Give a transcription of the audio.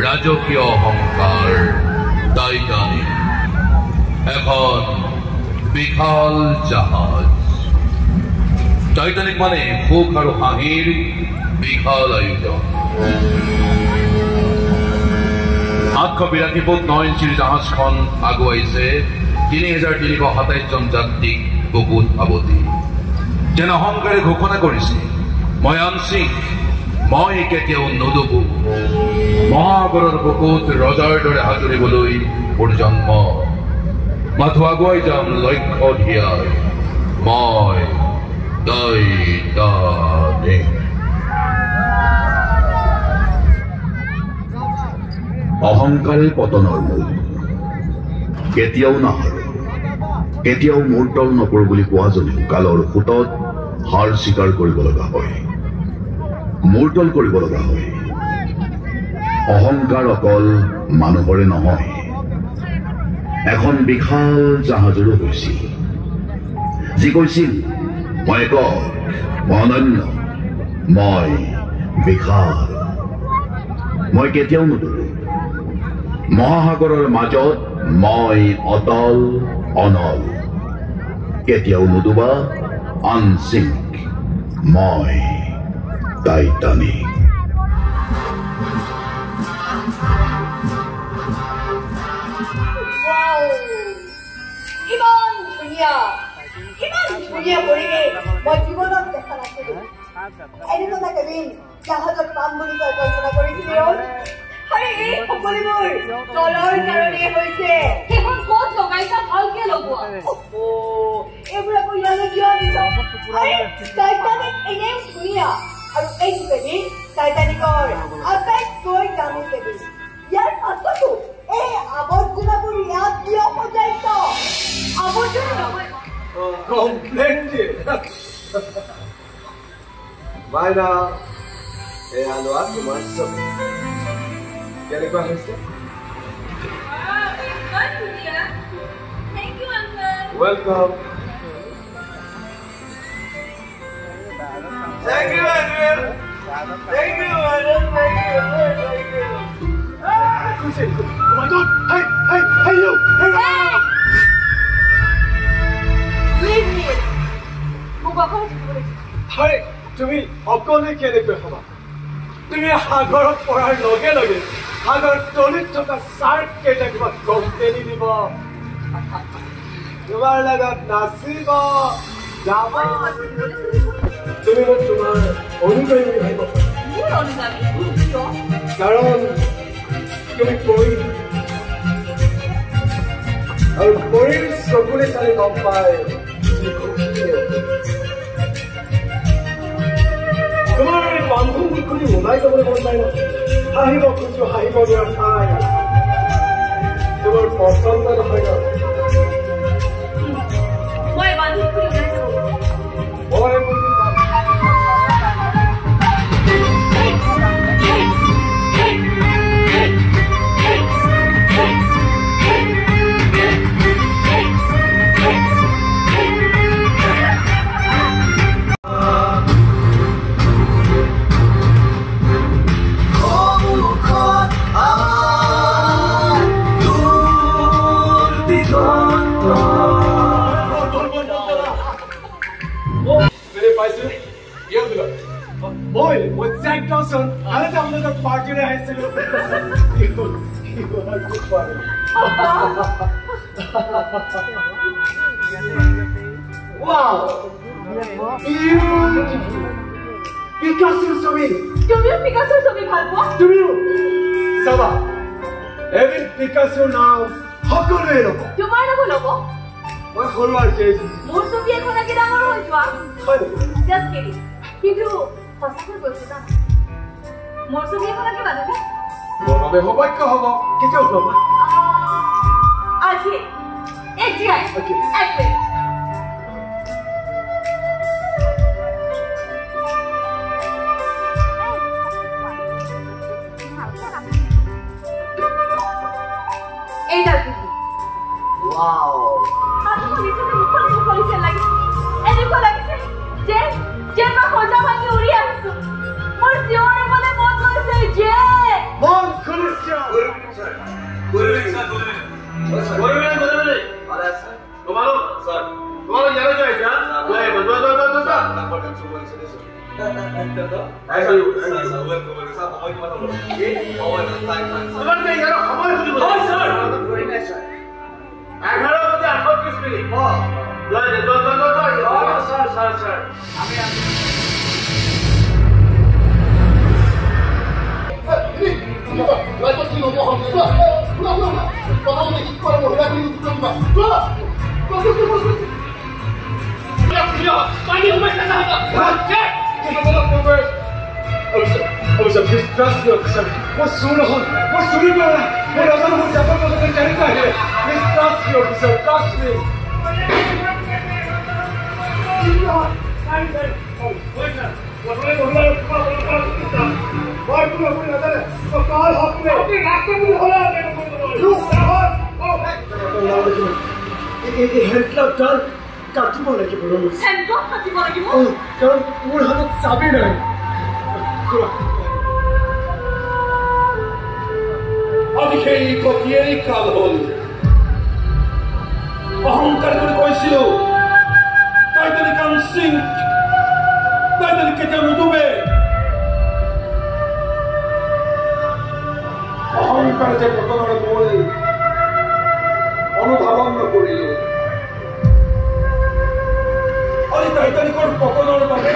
ৰাজকীয় অহংকাৰ টাইটানিক এখন বিশাল জাহাজ। টাইটানিক মানে সুখ আৰু হাঁহিৰ বিশাল আয়োজন। 782 ফুট 9 ইঞ্চিৰ জাহাজখন আগুৱাইছে 3327 জন যাত্ৰীক বুকুত আৱতি। যেন অহংকাৰে ঘোষণা কৰিছে, মই আনচিং, মই কেতিয়াও নুডুবো। মহাসাগৰৰ বুকুত ৰজাৰ দৰে সাঁতুৰিবলৈ মোৰ জন্ম। মাথো আগুৱাই যাম লক্ষ্য ধিয়াই, মই টাইটানিক। অহংকাৰে পতনৰ মূল। কেতিয়াও নাহাৰো, কেতিয়াও মূৰ্তল নকৰো বুলি কোৱা জনেও কালৰ সোঁতত হাৰ স্বীকাৰ কৰিব লগা হয়, মূৰ্তল কৰিব লগা হয়। অহংকাৰ অকল মানুহৰে নহয়, এখন বিশাল জাহাজৰো হৈছিল, যি কৈছিল মই একক, মই অনন্য, মই বিশাল, মই কেতিয়াও নুডুবো। মহাসাগৰৰ মাজত মই অটল অনল, কেতিয়াও নুডুবা আনচিংক, মই টাইটানিক। ইমান ধুনীয়া, ইমান ধুনীয়া পৰিৱেশ মই জীৱনত দেখা নাছিলো। এনেকুৱা কেবিন জাহাজত পাম বুলি তই কল্পনা কৰিছিলি? আৰে এই সকলোবোৰ তলৰ কাৰণে হৈছে। সেইখন ক'ত লগাইছা? ভালকে লগোৱা। এইবোৰ আকৌ ইয়ালৈ কিয় আনিছ? টাইটানিক এনেও ধুনীয়া, আৰু এইটো কেবিন টাইটানিকৰ আটাইতকৈ দামী কেবিন। ইয়াৰ পাছতো এই আৱৰ্জনাবোৰ ইয়াত কিয় সজাইছ? আৱৰ্জনা নহয়, completely. Maina, ano ako masok. Kenek ba heste? Thank you, uncle. Welcome. Thank you, uncle. Thank you, madam. Thank you. Oh my God! Hey, you! Hey! Leave me. মোক অকল Hey, তুমি অকলে কেনেকৈ হবা? তুমি সাগৰত পৰাৰ লগে লগে সাগৰ তলিত থকা চাৰ্ক কেইটা তোমাক কোম্পানী দিব, তোমাৰ লগত নাচিব, যাব। তুমি মোক তোমাৰ অনুগামী বুলি ভাবিব। মোৰ অনুগামী? কিয়? কাৰণ তুমি পৰী, আৰু পৰীৰ চকুৰে চালে গম পায় তোমাৰ বান্ধু মুখনি ওলাই যাবলৈ মন যায় ন? হাঁহিব খুজো, হাঁহিব নোৱাৰা ঠাই তোমাৰ পচন্দ নহয় ন? মই বান্ধি ফুৰি ওলাই যাব। মই মই জেক ডসন, আজ আমাদেৰ পাৰ্টিতে আসছিল। Wow! Beautiful! Picasso's ছবি। তুমিও পিকাসোৰ ছবি ভাল পোৱা? তুমিও চাবা, এভিন পিকাসোৰ নাম সকলোৱে ল'ব। তোমাৰ নামো ল'ব? মই সৰু আছোঁ। মোৰ ছবি এখন আঁকি ডাঙৰ হৈ যোৱা। হয় নেকি? Just kidding. কিন্তু সঁচাকৈ কৈছো জানা, মোৰ ছবি এখন আঁকিবা নেকি? মোৰ বাবে সৌভাগ্য হ'ব, কেতিয়াও নহয়। আজি এতিয়াই এক মিনিট। এইডাল পিন্ধি ওয়াও! আজি নিজকে মুখত মুখলিছে লাগিছে। এনেকুৱা লাগিছে যে মই সজা ভাঙি উৰি আহিছো। মোৰ জীৱনে মানে মন গৈছে যে মন খুলিছে। অহংকাৰ কৰে কৈছিল টাইটানিক সিং টাইটানিক কেতিয়াও নুডুবে অহংকাৰ যে পতনৰ মূল অনুধাৱন নকৰিল আৰু টাইটানিকৰ পতনৰ বাবে